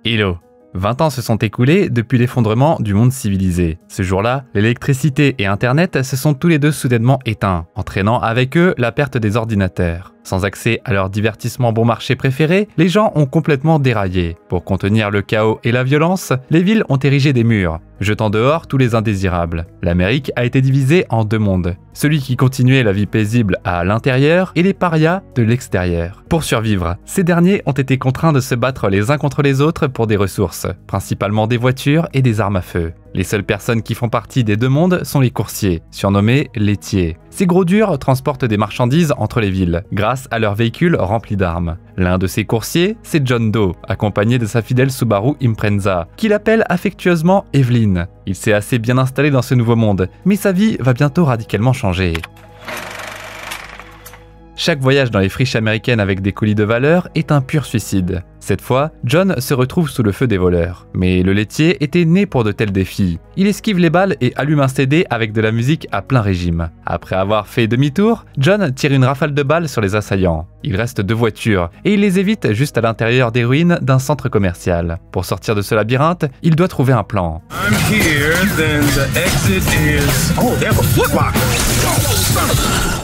Hello. 20 ans se sont écoulés depuis l'effondrement du monde civilisé. Ce jour-là, l'électricité et Internet se sont tous les deux soudainement éteints, entraînant avec eux la perte des ordinateurs. Sans accès à leur divertissement bon marché préféré, les gens ont complètement déraillé. Pour contenir le chaos et la violence, les villes ont érigé des murs, jetant dehors tous les indésirables. L'Amérique a été divisée en deux mondes, celui qui continuait la vie paisible à l'intérieur et les parias de l'extérieur. Pour survivre, ces derniers ont été contraints de se battre les uns contre les autres pour des ressources, principalement des voitures et des armes à feu. Les seules personnes qui font partie des deux mondes sont les coursiers, surnommés laitiers. Ces gros durs transportent des marchandises entre les villes, grâce à leurs véhicules remplis d'armes. L'un de ces coursiers, c'est John Doe, accompagné de sa fidèle Subaru Impreza, qu'il appelle affectueusement Evelyn. Il s'est assez bien installé dans ce nouveau monde, mais sa vie va bientôt radicalement changer. Chaque voyage dans les friches américaines avec des colis de valeur est un pur suicide. Cette fois, John se retrouve sous le feu des voleurs. Mais le laitier était né pour de tels défis. Il esquive les balles et allume un CD avec de la musique à plein régime. Après avoir fait demi-tour, John tire une rafale de balles sur les assaillants. Il reste deux voitures et il les évite juste à l'intérieur des ruines d'un centre commercial. Pour sortir de ce labyrinthe, il doit trouver un plan.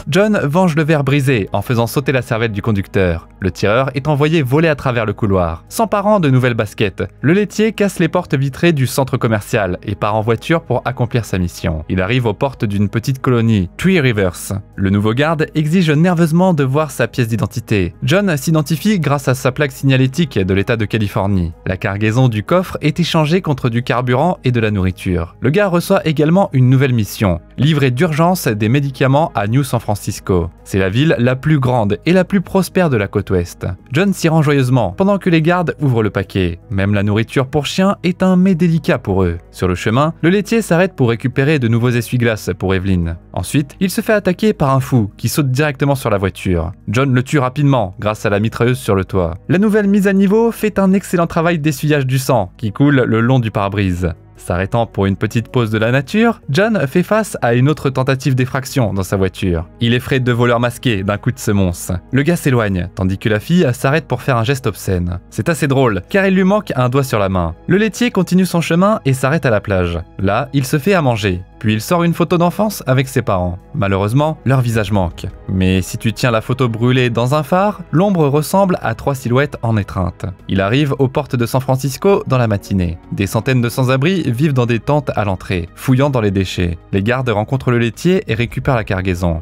John venge le verre brisé en faisant sauter la cervelle du conducteur. Le tireur est envoyé voler à travers le couloir. S'emparant de nouvelles baskets, le laitier casse les portes vitrées du centre commercial et part en voiture pour accomplir sa mission. Il arrive aux portes d'une petite colonie, Three Rivers. Le nouveau garde exige nerveusement de voir sa pièce d'identité. John s'identifie grâce à sa plaque signalétique de l'État de Californie. La cargaison du coffre est échangée contre du carburant et de la nourriture. Le gars reçoit également une nouvelle mission, livrer d'urgence des médicaments à New San Francisco. C'est la ville la plus grande et la plus prospère de la côte ouest. John s'y rend joyeusement, pendant que les gardes ouvrent le paquet. Même la nourriture pour chiens est un mets délicat pour eux. Sur le chemin, le laitier s'arrête pour récupérer de nouveaux essuie-glaces pour Evelyn. Ensuite, il se fait attaquer par un fou qui saute directement sur la voiture. John le tue rapidement grâce à la mitrailleuse sur le toit. La nouvelle mise à niveau fait un excellent travail d'essuyage du sang qui coule le long du pare-brise. S'arrêtant pour une petite pause de la nature, John fait face à une autre tentative d'effraction dans sa voiture. Il effraie deux voleurs masqués d'un coup de semonce. Le gars s'éloigne, tandis que la fille s'arrête pour faire un geste obscène. C'est assez drôle, car il lui manque un doigt sur la main. Le laitier continue son chemin et s'arrête à la plage. Là, il se fait à manger. Puis il sort une photo d'enfance avec ses parents. Malheureusement, leur visage manque. Mais si tu tiens la photo brûlée dans un phare, l'ombre ressemble à trois silhouettes en étreinte. Il arrive aux portes de San Francisco dans la matinée. Des centaines de sans-abri vivent dans des tentes à l'entrée, fouillant dans les déchets. Les gardes rencontrent le laitier et récupèrent la cargaison.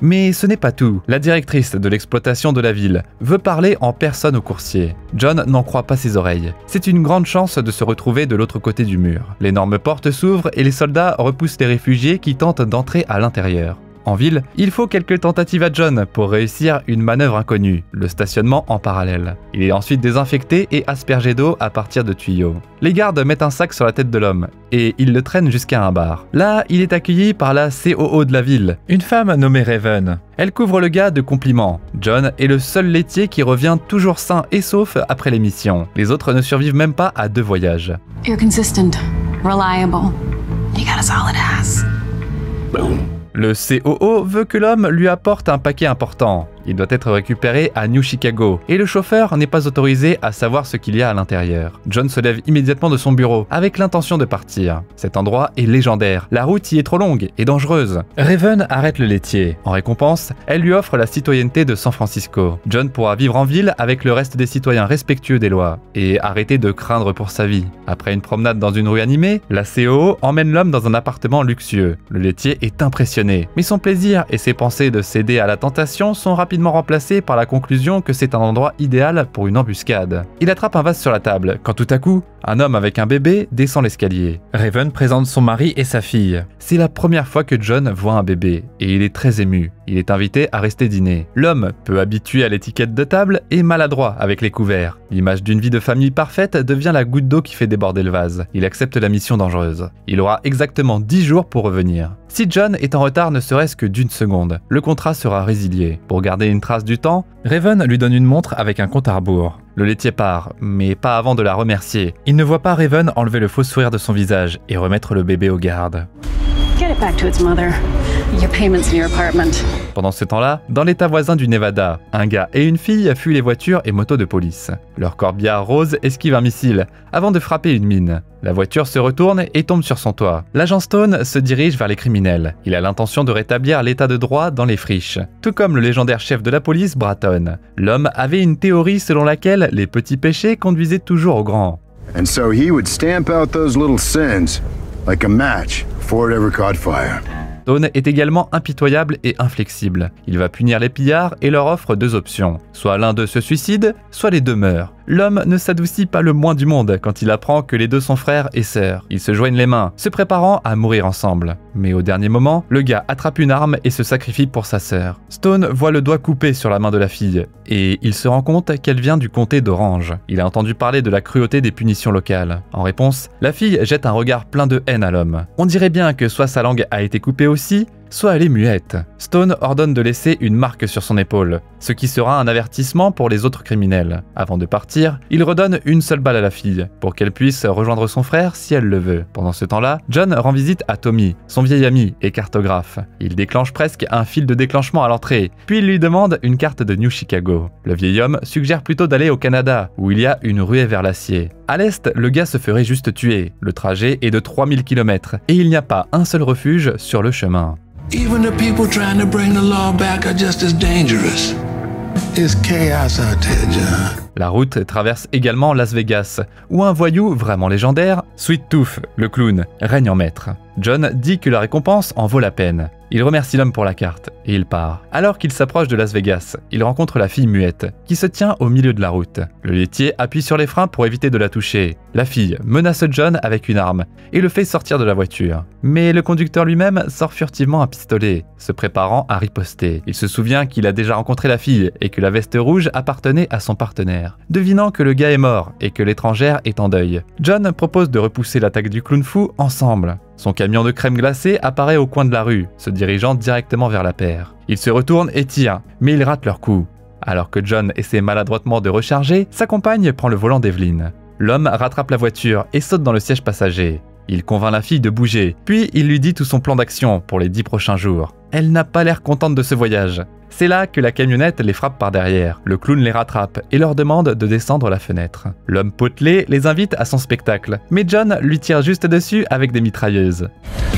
Mais ce n'est pas tout. La directrice de l'exploitation de la ville veut parler en personne au coursier. John n'en croit pas ses oreilles. C'est une grande chance de se retrouver de l'autre côté du mur. L'énorme porte s'ouvre et les soldats repoussent les réfugiés qui tentent d'entrer à l'intérieur. En ville, il faut quelques tentatives à John pour réussir une manœuvre inconnue, le stationnement en parallèle. Il est ensuite désinfecté et aspergé d'eau à partir de tuyaux. Les gardes mettent un sac sur la tête de l'homme et ils le traînent jusqu'à un bar. Là, il est accueilli par la COO de la ville, une femme nommée Raven. Elle couvre le gars de compliments. John est le seul laitier qui revient toujours sain et sauf après l'émission. Les autres ne survivent même pas à 2 voyages. You're consistent, reliable. You got a solid ass. Boom. Le COO veut que l'homme lui apporte un paquet important. Il doit être récupéré à New Chicago et le chauffeur n'est pas autorisé à savoir ce qu'il y a à l'intérieur. John se lève immédiatement de son bureau avec l'intention de partir. Cet endroit est légendaire, la route y est trop longue et dangereuse. Raven arrête le laitier. En récompense, elle lui offre la citoyenneté de San Francisco. John pourra vivre en ville avec le reste des citoyens respectueux des lois et arrêter de craindre pour sa vie. Après une promenade dans une rue animée, la COO emmène l'homme dans un appartement luxueux. Le laitier est impressionné, mais son plaisir et ses pensées de céder à la tentation sont rapidement remplacé par la conclusion que c'est un endroit idéal pour une embuscade. Il attrape un vase sur la table, quand tout à coup, un homme avec un bébé descend l'escalier. Raven présente son mari et sa fille. C'est la première fois que John voit un bébé, et il est très ému. Il est invité à rester dîner. L'homme, peu habitué à l'étiquette de table, est maladroit avec les couverts. L'image d'une vie de famille parfaite devient la goutte d'eau qui fait déborder le vase. Il accepte la mission dangereuse. Il aura exactement 10 jours pour revenir. Si John est en retard ne serait-ce que d'1 seconde, le contrat sera résilié. Pour garder une trace du temps, Raven lui donne une montre avec un compte à rebours. Le laitier part, mais pas avant de la remercier. Il ne voit pas Raven enlever le faux sourire de son visage et remettre le bébé aux gardes. Get it back to its mother. Your payment's in your apartment. Pendant ce temps-là, dans l'état voisin du Nevada, un gars et une fille fuient les voitures et motos de police. Leur corbillard rose esquive un missile avant de frapper une mine. La voiture se retourne et tombe sur son toit. L'agent Stone se dirige vers les criminels. Il a l'intention de rétablir l'état de droit dans les friches. Tout comme le légendaire chef de la police, Bratton. L'homme avait une théorie selon laquelle les petits péchés conduisaient toujours au grand. And so he would stamp out those little sins like a match before it ever caught fire. Stone est également impitoyable et inflexible. Il va punir les pillards et leur offre deux options. Soit l'un d'eux se suicide, soit les deux meurent. L'homme ne s'adoucit pas le moins du monde quand il apprend que les deux sont frères et sœurs. Ils se joignent les mains, se préparant à mourir ensemble. Mais au dernier moment, le gars attrape une arme et se sacrifie pour sa sœur. Stone voit le doigt coupé sur la main de la fille, et il se rend compte qu'elle vient du comté d'Orange. Il a entendu parler de la cruauté des punitions locales. En réponse, la fille jette un regard plein de haine à l'homme. On dirait bien que soit sa langue a été coupée aussi, soit elle est muette. Stone ordonne de laisser une marque sur son épaule, ce qui sera un avertissement pour les autres criminels. Avant de partir, il redonne une seule balle à la fille, pour qu'elle puisse rejoindre son frère si elle le veut. Pendant ce temps-là, John rend visite à Tommy, son vieil ami et cartographe. Il déclenche presque un fil de déclenchement à l'entrée, puis il lui demande une carte de New Chicago. Le vieil homme suggère plutôt d'aller au Canada, où il y a une ruée vers l'acier. À l'est, le gars se ferait juste tuer. Le trajet est de 3000 km, et il n'y a pas un seul refuge sur le chemin. Even the people trying to bring the law back are just as dangerous. It's chaos out there, John. La route traverse également Las Vegas, où un voyou vraiment légendaire, Sweet Tooth, le clown, règne en maître. John dit que la récompense en vaut la peine. Il remercie l'homme pour la carte, et il part. Alors qu'il s'approche de Las Vegas, il rencontre la fille muette, qui se tient au milieu de la route. Le laitier appuie sur les freins pour éviter de la toucher. La fille menace John avec une arme, et le fait sortir de la voiture. Mais le conducteur lui-même sort furtivement un pistolet, se préparant à riposter. Il se souvient qu'il a déjà rencontré la fille, et que la veste rouge appartenait à son partenaire. Devinant que le gars est mort, et que l'étrangère est en deuil, John propose de repousser l'attaque du clown fou ensemble. Son camion de crème glacée apparaît au coin de la rue, se dirigeant directement vers la paire. Ils se retournent et tirent, mais ils ratent leur coup. Alors que John essaie maladroitement de recharger, sa compagne prend le volant d'Evelyn. L'homme rattrape la voiture et saute dans le siège passager. Il convainc la fille de bouger, puis il lui dit tout son plan d'action pour les 10 prochains jours. Elle n'a pas l'air contente de ce voyage. C'est là que la camionnette les frappe par derrière. Le clown les rattrape et leur demande de descendre la fenêtre. L'homme potelé les invite à son spectacle, mais John lui tire juste dessus avec des mitrailleuses.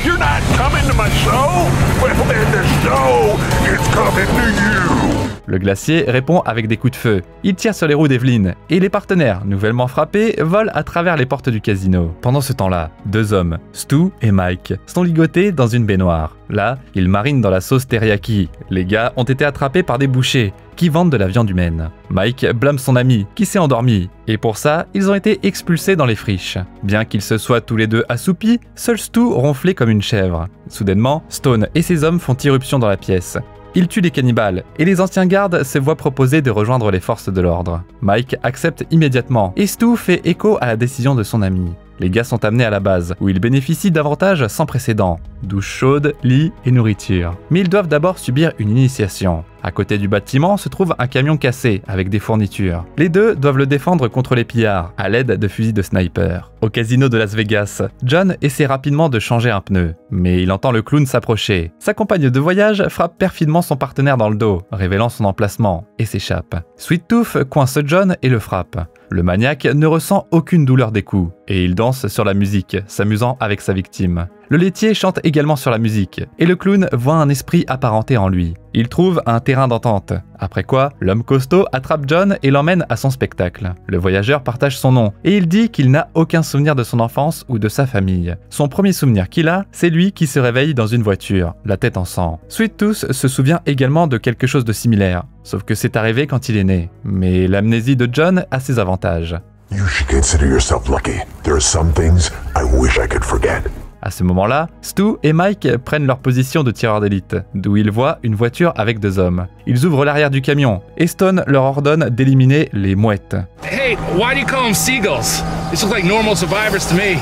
You're not coming to my show? Well, then the show is coming to you. Le glacier répond avec des coups de feu. Il tire sur les roues d'Evelyn, et les partenaires, nouvellement frappés, volent à travers les portes du casino. Pendant ce temps-là, deux hommes, Stu et Mike, sont ligotés dans une baignoire. Là, ils marinent dans la sauce teriyaki. Les gars ont été attrapés par des bouchers qui vendent de la viande humaine. Mike blâme son ami, qui s'est endormi, et pour ça, ils ont été expulsés dans les friches. Bien qu'ils se soient tous les deux assoupis, seul Stu ronflait comme une chèvre. Soudainement, Stone et ses hommes font irruption dans la pièce. Ils tuent les cannibales, et les anciens gardes se voient proposer de rejoindre les forces de l'ordre. Mike accepte immédiatement, et Stu fait écho à la décision de son ami. Les gars sont amenés à la base, où ils bénéficient d'avantages sans précédent. Douche chaude, lit et nourriture. Mais ils doivent d'abord subir une initiation. À côté du bâtiment se trouve un camion cassé avec des fournitures. Les deux doivent le défendre contre les pillards, à l'aide de fusils de sniper. Au casino de Las Vegas, John essaie rapidement de changer un pneu, mais il entend le clown s'approcher. Sa compagne de voyage frappe perfidement son partenaire dans le dos, révélant son emplacement, et s'échappe. Sweet Tooth coince John et le frappe. Le maniaque ne ressent aucune douleur des coups, et il danse sur la musique, s'amusant avec sa victime. Le laitier chante également sur la musique, et le clown voit un esprit apparenté en lui. Il trouve un terrain d'entente. Après quoi, l'homme costaud attrape John et l'emmène à son spectacle. Le voyageur partage son nom, et il dit qu'il n'a aucun souvenir de son enfance ou de sa famille. Son premier souvenir qu'il a, c'est lui qui se réveille dans une voiture, la tête en sang. Sweet Tooth se souvient également de quelque chose de similaire, sauf que c'est arrivé quand il est né. Mais l'amnésie de John a ses avantages. You should consider yourself lucky. There are some things I wish I could forget. À ce moment-là, Stu et Mike prennent leur position de tireurs d'élite, d'où ils voient une voiture avec 2 hommes. Ils ouvrent l'arrière du camion et Stone leur ordonne d'éliminer les mouettes. Hey, why do you call them seagulls? These look like normal survivors to me.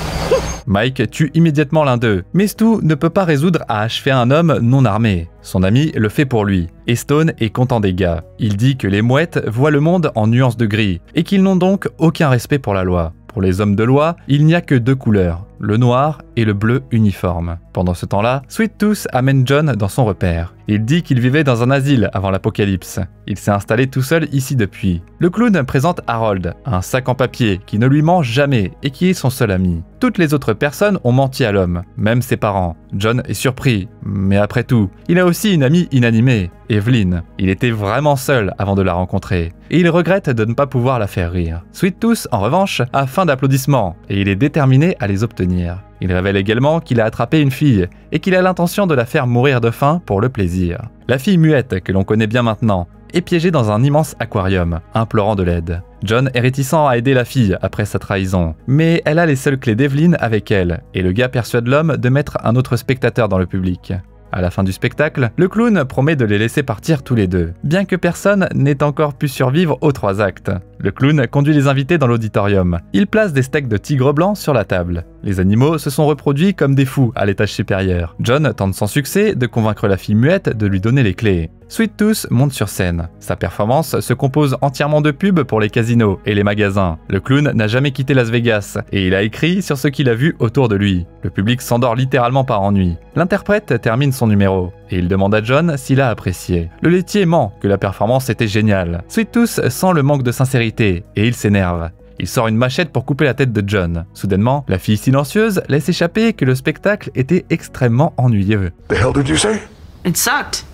Mike tue immédiatement l'un d'eux, mais Stu ne peut pas résoudre à achever un homme non armé. Son ami le fait pour lui, et Stone est content des gars. Il dit que les mouettes voient le monde en nuances de gris, et qu'ils n'ont donc aucun respect pour la loi. Pour les hommes de loi, il n'y a que 2 couleurs, le noir et le bleu uniforme. Pendant ce temps-là, Sweet Tooth amène John dans son repère. Il dit qu'il vivait dans un asile avant l'apocalypse. Il s'est installé tout seul ici depuis. Le clown présente Harold, un sac en papier qui ne lui ment jamais et qui est son seul ami. Toutes les autres personnes ont menti à l'homme, même ses parents. John est surpris, mais après tout, il a aussi une amie inanimée, Evelyn. Il était vraiment seul avant de la rencontrer, et il regrette de ne pas pouvoir la faire rire. Sweet Tooth, en revanche, a faim d'applaudissements, et il est déterminé à les obtenir. Il révèle également qu'il a attrapé une fille, et qu'il a l'intention de la faire mourir de faim pour le plaisir. La fille muette, que l'on connaît bien maintenant, est piégée dans un immense aquarium, implorant de l'aide. John est réticent à aider la fille après sa trahison, mais elle a les seules clés d'Evelyn avec elle, et le gars persuade l'homme de mettre un autre spectateur dans le public. À la fin du spectacle, le clown promet de les laisser partir tous les deux, bien que personne n'ait encore pu survivre aux 3 actes. Le clown conduit les invités dans l'auditorium. Il place des steaks de tigre blanc sur la table. Les animaux se sont reproduits comme des fous à l'étage supérieur. John tente sans succès de convaincre la fille muette de lui donner les clés. Sweet Tooth monte sur scène. Sa performance se compose entièrement de pubs pour les casinos et les magasins. Le clown n'a jamais quitté Las Vegas et il a écrit sur ce qu'il a vu autour de lui. Le public s'endort littéralement par ennui. L'interprète termine son numéro et il demande à John s'il a apprécié. Le laitier ment que la performance était géniale. Sweet Tooth sent le manque de sincérité et il s'énerve. Il sort une machette pour couper la tête de John. Soudainement, la fille silencieuse laisse échapper que le spectacle était extrêmement ennuyeux. The hell did you say? It sucked.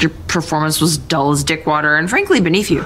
Your performance was dull as dick water and frankly beneath you.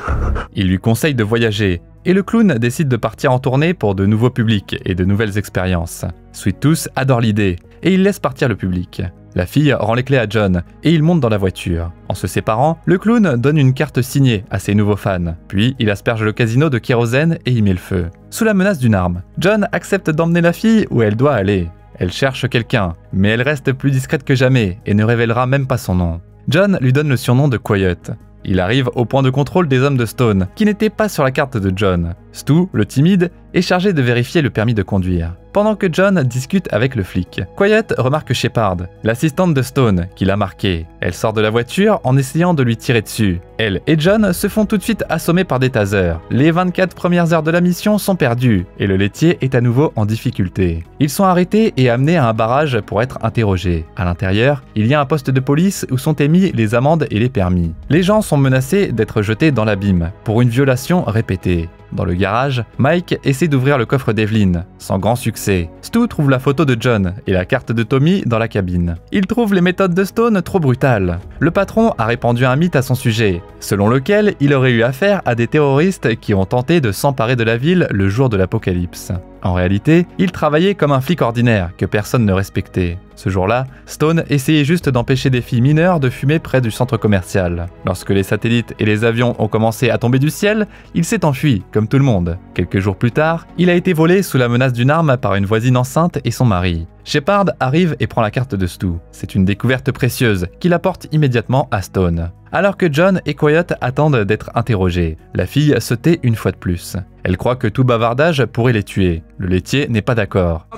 Il lui conseille de voyager, et le clown décide de partir en tournée pour de nouveaux publics et de nouvelles expériences. Sweet Tooth adore l'idée, et il laisse partir le public. La fille rend les clés à John, et ils montent dans la voiture. En se séparant, le clown donne une carte signée à ses nouveaux fans. Puis, il asperge le casino de kérosène et y met le feu. Sous la menace d'une arme, John accepte d'emmener la fille où elle doit aller. Elle cherche quelqu'un, mais elle reste plus discrète que jamais et ne révélera même pas son nom. John lui donne le surnom de Quiet. Il arrive au point de contrôle des hommes de Stone, qui n'étaient pas sur la carte de John. Stu, le timide, est chargé de vérifier le permis de conduire. Pendant que John discute avec le flic, Quiet remarque Shepard, l'assistante de Stone, qui l'a marqué. Elle sort de la voiture en essayant de lui tirer dessus. Elle et John se font tout de suite assommer par des tasers. Les 24 premières heures de la mission sont perdues, et le laitier est à nouveau en difficulté. Ils sont arrêtés et amenés à un barrage pour être interrogés. À l'intérieur, il y a un poste de police où sont émis les amendes et les permis. Les gens sont menacés d'être jetés dans l'abîme, pour une violation répétée. Dans le garage, Mike essaie d'ouvrir le coffre d'Evelyn, sans grand succès. Stu trouve la photo de John et la carte de Tommy dans la cabine. Il trouve les méthodes de Stone trop brutales. Le patron a répandu un mythe à son sujet, selon lequel il aurait eu affaire à des terroristes qui ont tenté de s'emparer de la ville le jour de l'apocalypse. En réalité, il travaillait comme un flic ordinaire que personne ne respectait. Ce jour-là, Stone essayait juste d'empêcher des filles mineures de fumer près du centre commercial. Lorsque les satellites et les avions ont commencé à tomber du ciel, il s'est enfui, comme tout le monde. Quelques jours plus tard, il a été volé sous la menace d'une arme par une voisine enceinte et son mari. Shepard arrive et prend la carte de Stu. C'est une découverte précieuse qu'il apporte immédiatement à Stone. Alors que John et Quiet attendent d'être interrogés, la fille se tait une fois de plus. Elle croit que tout bavardage pourrait les tuer. Le laitier n'est pas d'accord.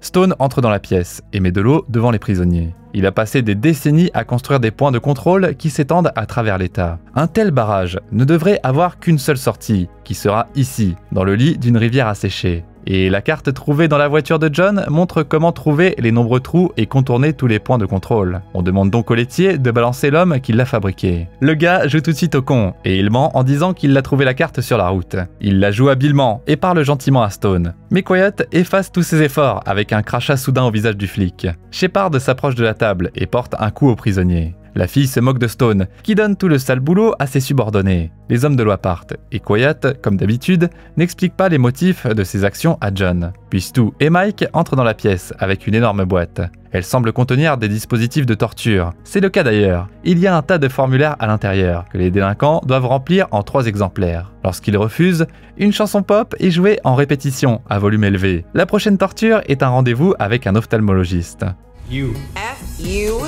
Stone entre dans la pièce et met de l'eau devant les prisonniers. Il a passé des décennies à construire des points de contrôle qui s'étendent à travers l'État. Un tel barrage ne devrait avoir qu'une seule sortie, qui sera ici, dans le lit d'une rivière asséchée. Et la carte trouvée dans la voiture de John montre comment trouver les nombreux trous et contourner tous les points de contrôle. On demande donc au laitier de balancer l'homme qui l'a fabriqué. Le gars joue tout de suite au con, et il ment en disant qu'il a trouvé la carte sur la route. Il la joue habilement et parle gentiment à Stone. Mais Quiet efface tous ses efforts avec un crachat soudain au visage du flic. Shepard s'approche de la table et porte un coup au prisonnier. La fille se moque de Stone, qui donne tout le sale boulot à ses subordonnés. Les hommes de loi partent, et Quiet, comme d'habitude, n'explique pas les motifs de ses actions à John. Puis Stu et Mike entrent dans la pièce avec une énorme boîte. Elle semble contenir des dispositifs de torture. C'est le cas d'ailleurs. Il y a un tas de formulaires à l'intérieur, que les délinquants doivent remplir en 3 exemplaires. Lorsqu'ils refusent, une chanson pop est jouée en répétition, à volume élevé. La prochaine torture est un rendez-vous avec un ophtalmologiste. F-U-C-K-U.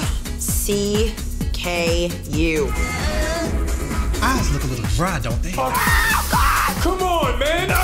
Eyes look a little dry, don't they? Come on, man!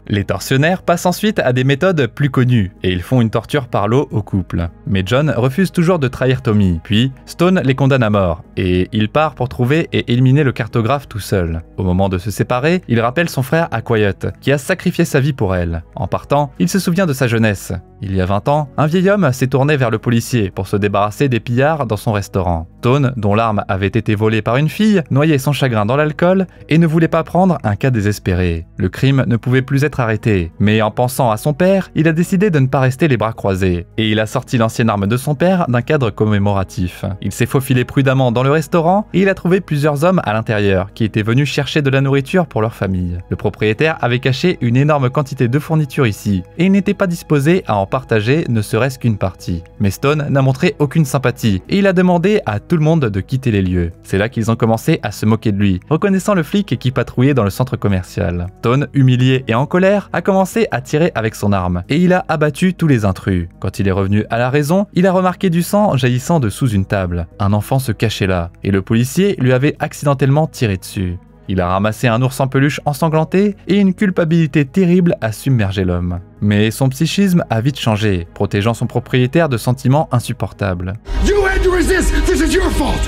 Les tortionnaires passent ensuite à des méthodes plus connues, et ils font une torture par l'eau au couple. Mais John refuse toujours de trahir Tommy, puis Stone les condamne à mort, et il part pour trouver et éliminer le cartographe tout seul. Au moment de se séparer, il rappelle son frère à Quiet, qui a sacrifié sa vie pour elle. En partant, il se souvient de sa jeunesse. Il y a 20 ans, un vieil homme s'est tourné vers le policier pour se débarrasser des pillards dans son restaurant. Stone, dont l'arme avait été volée par une fille, noyait son chagrin dans l'alcool et ne voulait pas prendre un cas désespéré. Le crime ne pouvait plus être arrêté, mais en pensant à son père, il a décidé de ne pas rester les bras croisés, et il a sorti l'ancienne arme de son père d'un cadre commémoratif. Il s'est faufilé prudemment dans le restaurant et il a trouvé plusieurs hommes à l'intérieur qui étaient venus chercher de la nourriture pour leur famille. Le propriétaire avait caché une énorme quantité de fournitures ici, et il n'était pas disposé à en partager ne serait-ce qu'une partie. Mais Stone n'a montré aucune sympathie, et il a demandé à tout le monde de quitter les lieux. C'est là qu'ils ont commencé à se moquer de lui, reconnaissant le flic qui patrouillait dans le centre commercial. Stone, humilié et en colère, a commencé à tirer avec son arme, et il a abattu tous les intrus. Quand il est revenu à la raison, il a remarqué du sang jaillissant de sous une table. Un enfant se cachait là, et le policier lui avait accidentellement tiré dessus. Il a ramassé un ours en peluche ensanglanté et une culpabilité terrible a submergé l'homme. Mais son psychisme a vite changé, protégeant son propriétaire de sentiments insupportables. You had to resist! This is your fault!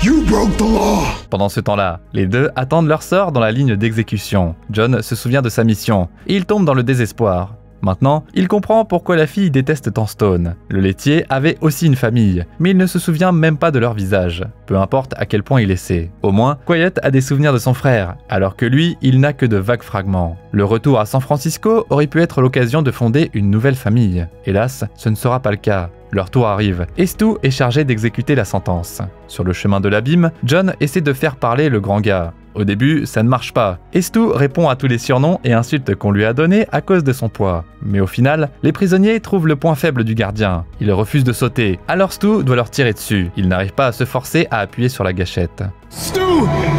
You broke the law! Pendant ce temps-là, les deux attendent leur sort dans la ligne d'exécution. John se souvient de sa mission et il tombe dans le désespoir. Maintenant, il comprend pourquoi la fille déteste tant Stone. Le laitier avait aussi une famille, mais il ne se souvient même pas de leur visage. Peu importe à quel point il essaie. Au moins, Quiet a des souvenirs de son frère, alors que lui, il n'a que de vagues fragments. Le retour à San Francisco aurait pu être l'occasion de fonder une nouvelle famille. Hélas, ce ne sera pas le cas. Leur tour arrive, et Stu est chargé d'exécuter la sentence. Sur le chemin de l'abîme, John essaie de faire parler le grand gars. Au début, ça ne marche pas, et Stu répond à tous les surnoms et insultes qu'on lui a donnés à cause de son poids. Mais au final, les prisonniers trouvent le point faible du gardien. Ils refusent de sauter, alors Stu doit leur tirer dessus. Il n'arrive pas à se forcer à appuyer sur la gâchette. Stu,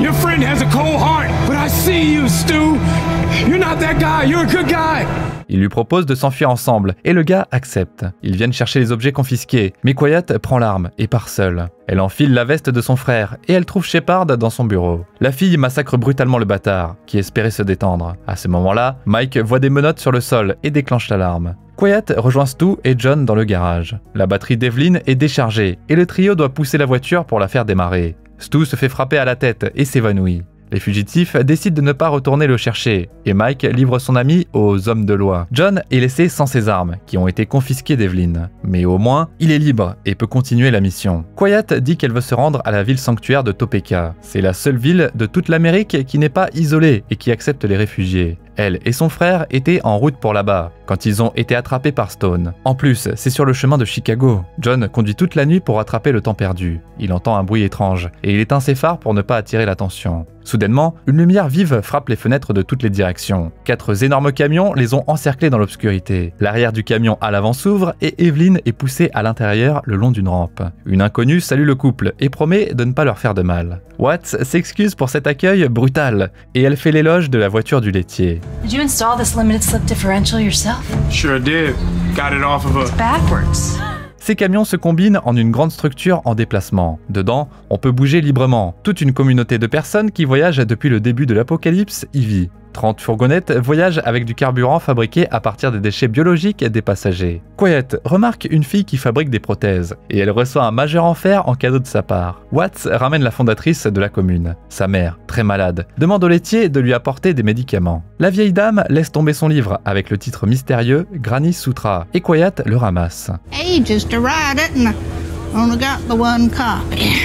your friend has a cold heart, but I see you, Stu. You're not that guy, you're a good guy. Il lui propose de s'enfuir ensemble, et le gars accepte. Ils viennent chercher les objets confisqués, mais Quiet prend l'arme et part seule. Elle enfile la veste de son frère, et elle trouve Shepard dans son bureau. La fille massacre brutalement le bâtard, qui espérait se détendre. À ce moment-là, Mike voit des menottes sur le sol et déclenche l'alarme. Quiet rejoint Stu et John dans le garage. La batterie d'Evelyn est déchargée, et le trio doit pousser la voiture pour la faire démarrer. Stu se fait frapper à la tête et s'évanouit. Les fugitifs décident de ne pas retourner le chercher, et Mike livre son ami aux hommes de loi. John est laissé sans ses armes, qui ont été confisquées d'Evelyn. Mais au moins, il est libre et peut continuer la mission. Quiet dit qu'elle veut se rendre à la ville sanctuaire de Topeka. C'est la seule ville de toute l'Amérique qui n'est pas isolée et qui accepte les réfugiés. Elle et son frère étaient en route pour là-bas, quand ils ont été attrapés par Stone. En plus, c'est sur le chemin de Chicago. John conduit toute la nuit pour rattraper le temps perdu. Il entend un bruit étrange, et il éteint ses phares pour ne pas attirer l'attention. Soudainement, une lumière vive frappe les fenêtres de toutes les directions. 4 énormes camions les ont encerclés dans l'obscurité. L'arrière du camion à l'avant s'ouvre, et Evelyn est poussée à l'intérieur le long d'une rampe. Une inconnue salue le couple, et promet de ne pas leur faire de mal. Watts s'excuse pour cet accueil brutal, et elle fait l'éloge de la voiture du laitier. Did you install this limited slip differential yourself? Sure did. Got it off of a... Backwards. Ces camions se combinent en une grande structure en déplacement. Dedans, on peut bouger librement. Toute une communauté de personnes qui voyagent depuis le début de l'apocalypse y vit. 30 fourgonnettes voyagent avec du carburant fabriqué à partir des déchets biologiques des passagers. Quiet remarque une fille qui fabrique des prothèses, et elle reçoit un majeur en fer en cadeau de sa part. Watts ramène la fondatrice de la commune. Sa mère, très malade, demande au laitier de lui apporter des médicaments. La vieille dame laisse tomber son livre avec le titre mystérieux Granny Sutra, et Quiet le ramasse. Hey, just a ride it and I only got the one copy.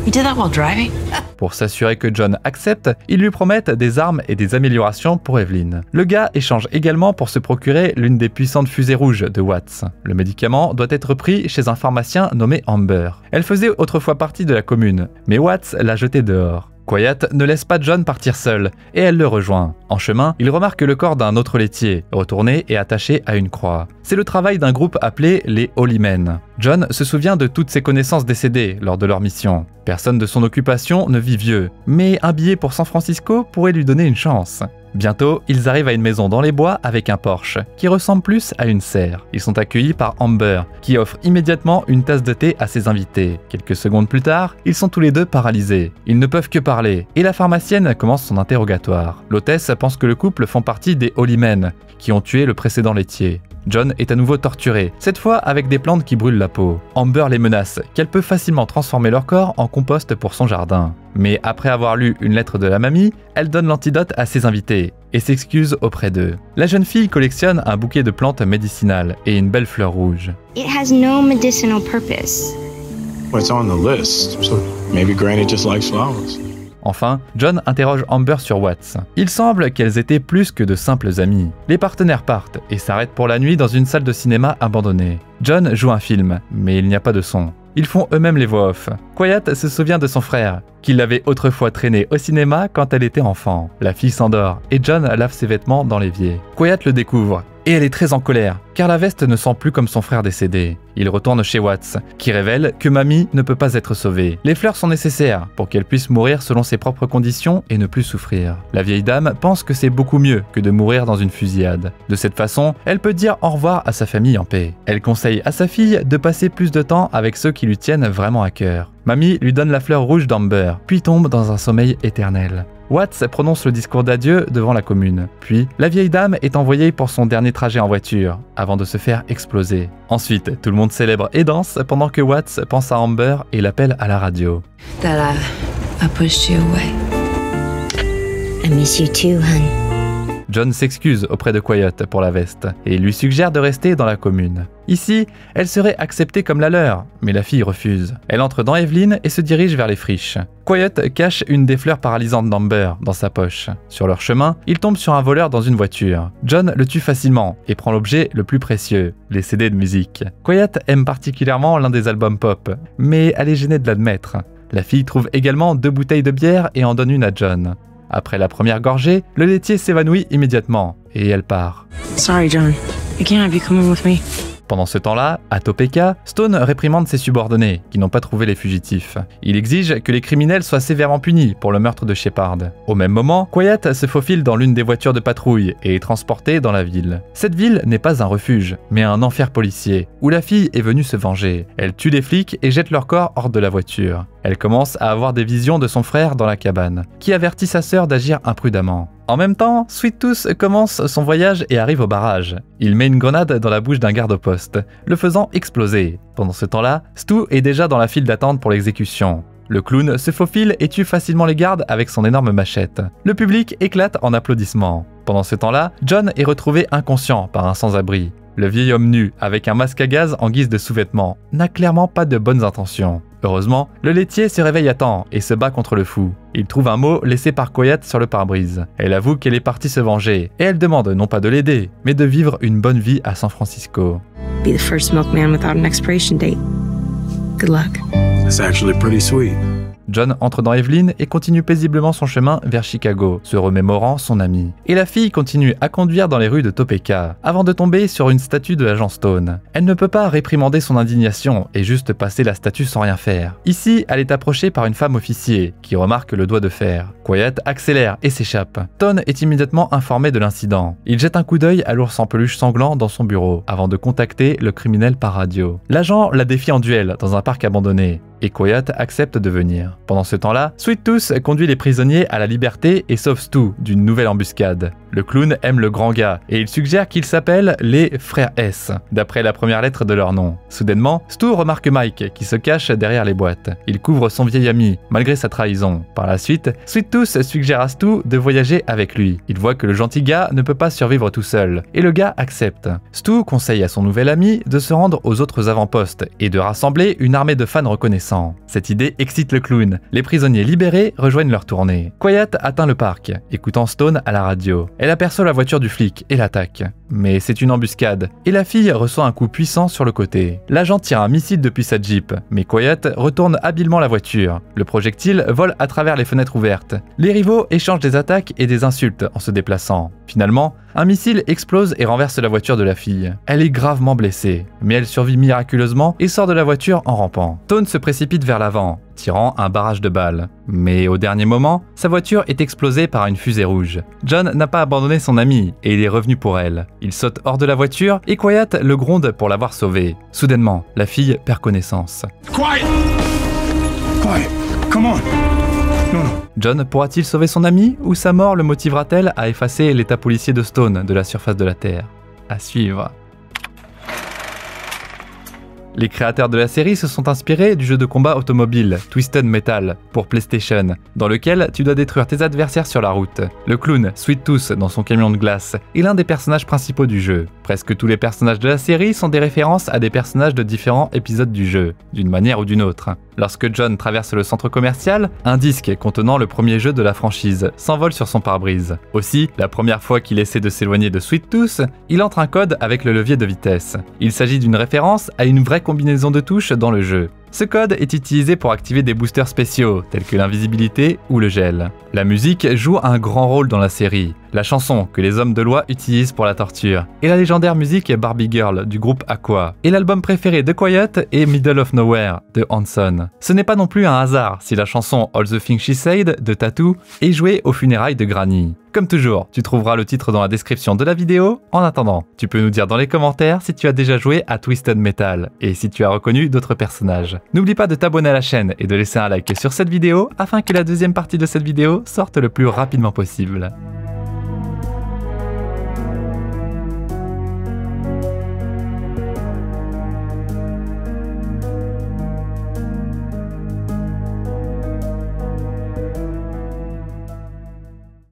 You did that while driving? Pour s'assurer que John accepte, ils lui promettent des armes et des améliorations pour Evelyn. Le gars échange également pour se procurer l'une des puissantes fusées rouges de Watts. Le médicament doit être pris chez un pharmacien nommé Amber. Elle faisait autrefois partie de la commune, mais Watts l'a jetée dehors. Quiet ne laisse pas John partir seul, et elle le rejoint. En chemin, il remarque le corps d'un autre laitier, retourné et attaché à une croix. C'est le travail d'un groupe appelé les Holy Men. John se souvient de toutes ses connaissances décédées lors de leur mission. Personne de son occupation ne vit vieux, mais un billet pour San Francisco pourrait lui donner une chance. Bientôt, ils arrivent à une maison dans les bois avec un Porsche, qui ressemble plus à une serre. Ils sont accueillis par Amber, qui offre immédiatement une tasse de thé à ses invités. Quelques secondes plus tard, ils sont tous les deux paralysés. Ils ne peuvent que parler, et la pharmacienne commence son interrogatoire. L'hôtesse pense que le couple font partie des Holy Men, qui ont tué le précédent laitier. John est à nouveau torturé, cette fois avec des plantes qui brûlent la peau. Amber les menace qu'elle peut facilement transformer leur corps en compost pour son jardin. Mais après avoir lu une lettre de la mamie, elle donne l'antidote à ses invités et s'excuse auprès d'eux. La jeune fille collectionne un bouquet de plantes médicinales et une belle fleur rouge. It has no medicinal purpose. Well, it's on the list, so maybe Granny just likes flowers. Enfin, John interroge Amber sur Watts. Il semble qu'elles étaient plus que de simples amies. Les partenaires partent et s'arrêtent pour la nuit dans une salle de cinéma abandonnée. John joue un film, mais il n'y a pas de son. Ils font eux-mêmes les voix off. Quiet se souvient de son frère, qui l'avait autrefois traîné au cinéma quand elle était enfant. La fille s'endort et John lave ses vêtements dans l'évier. Quiet le découvre et elle est très en colère, car la veste ne sent plus comme son frère décédé. Il retourne chez Watts, qui révèle que Mamie ne peut pas être sauvée. Les fleurs sont nécessaires pour qu'elle puisse mourir selon ses propres conditions et ne plus souffrir. La vieille dame pense que c'est beaucoup mieux que de mourir dans une fusillade. De cette façon, elle peut dire au revoir à sa famille en paix. Elle conseille à sa fille de passer plus de temps avec ceux qui lui tiennent vraiment à cœur. Mamie lui donne la fleur rouge d'Amber, puis tombe dans un sommeil éternel. Watts prononce le discours d'adieu devant la commune. Puis, la vieille dame est envoyée pour son dernier trajet en voiture, avant de se faire exploser. Ensuite, tout le monde célèbre et danse pendant que Watts pense à Amber et l'appelle à la radio. That I pushed you away. I miss you too, hon. John s'excuse auprès de Quiet pour la veste et lui suggère de rester dans la commune. Ici, elle serait acceptée comme la leur, mais la fille refuse. Elle entre dans Evelyn et se dirige vers les friches. Quiet cache une des fleurs paralysantes d'Amber dans sa poche. Sur leur chemin, il tombe sur un voleur dans une voiture. John le tue facilement et prend l'objet le plus précieux, les CD de musique. Quiet aime particulièrement l'un des albums pop, mais elle est gênée de l'admettre. La fille trouve également 2 bouteilles de bière et en donne une à John. Après la première gorgée, le laitier s'évanouit immédiatement et elle part. Sorry, John. You can't have you coming with me. Pendant ce temps-là, à Topeka, Stone réprimande ses subordonnés, qui n'ont pas trouvé les fugitifs. Il exige que les criminels soient sévèrement punis pour le meurtre de Shepard. Au même moment, Quiet se faufile dans l'une des voitures de patrouille et est transportée dans la ville. Cette ville n'est pas un refuge, mais un enfer policier, où la fille est venue se venger. Elle tue des flics et jette leur corps hors de la voiture. Elle commence à avoir des visions de son frère dans la cabane, qui avertit sa sœur d'agir imprudemment. En même temps, Sweet Tooth commence son voyage et arrive au barrage. Il met une grenade dans la bouche d'un garde-poste, le faisant exploser. Pendant ce temps-là, Stu est déjà dans la file d'attente pour l'exécution. Le clown se faufile et tue facilement les gardes avec son énorme machette. Le public éclate en applaudissements. Pendant ce temps-là, John est retrouvé inconscient par un sans-abri. Le vieil homme nu, avec un masque à gaz en guise de sous-vêtement, n'a clairement pas de bonnes intentions. Heureusement, le laitier se réveille à temps et se bat contre le fou. Il trouve un mot laissé par Quiet sur le pare-brise. Elle avoue qu'elle est partie se venger et elle demande non pas de l'aider, mais de vivre une bonne vie à San Francisco. Be the first milkman without an expiration date. Good luck. It's actually pretty sweet. John entre dans Evelyn et continue paisiblement son chemin vers Chicago, se remémorant son ami. Et la fille continue à conduire dans les rues de Topeka, avant de tomber sur une statue de l'agent Stone. Elle ne peut pas réprimander son indignation et juste passer la statue sans rien faire. Ici, elle est approchée par une femme officier, qui remarque le doigt de fer. Quiet accélère et s'échappe. Stone est immédiatement informé de l'incident. Il jette un coup d'œil à l'ours en peluche sanglant dans son bureau, avant de contacter le criminel par radio. L'agent la défie en duel dans un parc abandonné, et Quiet accepte de venir. Pendant ce temps-là, Sweet Tooth conduit les prisonniers à la liberté et sauve Stu d'une nouvelle embuscade. Le clown aime le grand gars et il suggère qu'ils s'appellent les Frères S, d'après la première lettre de leur nom. Soudainement, Stu remarque Mike qui se cache derrière les boîtes. Il couvre son vieil ami, malgré sa trahison. Par la suite, Sweet Tooth suggère à Stu de voyager avec lui. Il voit que le gentil gars ne peut pas survivre tout seul, et le gars accepte. Stu conseille à son nouvel ami de se rendre aux autres avant-postes et de rassembler une armée de fans reconnaissants. déplaçant. Cette idée excite le clown. Les prisonniers libérés rejoignent leur tournée. Quiet atteint le parc, écoutant Stone à la radio. Elle aperçoit la voiture du flic et l'attaque. Mais c'est une embuscade, et la fille reçoit un coup puissant sur le côté. L'agent tire un missile depuis sa Jeep, mais Quiet retourne habilement la voiture. Le projectile vole à travers les fenêtres ouvertes. Les rivaux échangent des attaques et des insultes en se déplaçant. Finalement, un missile explose et renverse la voiture de la fille. Elle est gravement blessée, mais elle survit miraculeusement et sort de la voiture en rampant. Stone se précipite vers l'avant, tirant un barrage de balles. Mais au dernier moment, sa voiture est explosée par une fusée rouge. John n'a pas abandonné son amie et il est revenu pour elle. Il saute hors de la voiture et Quiet le gronde pour l'avoir sauvée. Soudainement, la fille perd connaissance. Quiet! Quiet, come on! No, no. John pourra-t-il sauver son ami ou sa mort le motivera-t-elle à effacer l'état policier de Stone de la surface de la Terre? À suivre. Les créateurs de la série se sont inspirés du jeu de combat automobile Twisted Metal pour PlayStation, dans lequel tu dois détruire tes adversaires sur la route. Le clown Sweet Tooth dans son camion de glace est l'un des personnages principaux du jeu. Presque tous les personnages de la série sont des références à des personnages de différents épisodes du jeu, d'une manière ou d'une autre. Lorsque John traverse le centre commercial, un disque contenant le premier jeu de la franchise s'envole sur son pare-brise. Aussi, la première fois qu'il essaie de s'éloigner de Sweet Tooth, il entre un code avec le levier de vitesse. Il s'agit d'une référence à une vraie combinaison de touches dans le jeu. Ce code est utilisé pour activer des boosters spéciaux, tels que l'invisibilité ou le gel. La musique joue un grand rôle dans la série. La chanson que les hommes de loi utilisent pour la torture, et la légendaire musique Barbie Girl du groupe Aqua, et l'album préféré de Quiet est Middle of Nowhere de Hanson. Ce n'est pas non plus un hasard si la chanson All the Things She Said de Tattoo est jouée aux funérailles de Granny. Comme toujours, tu trouveras le titre dans la description de la vidéo. En attendant, tu peux nous dire dans les commentaires si tu as déjà joué à Twisted Metal et si tu as reconnu d'autres personnages. N'oublie pas de t'abonner à la chaîne et de laisser un like sur cette vidéo afin que la deuxième partie de cette vidéo sorte le plus rapidement possible.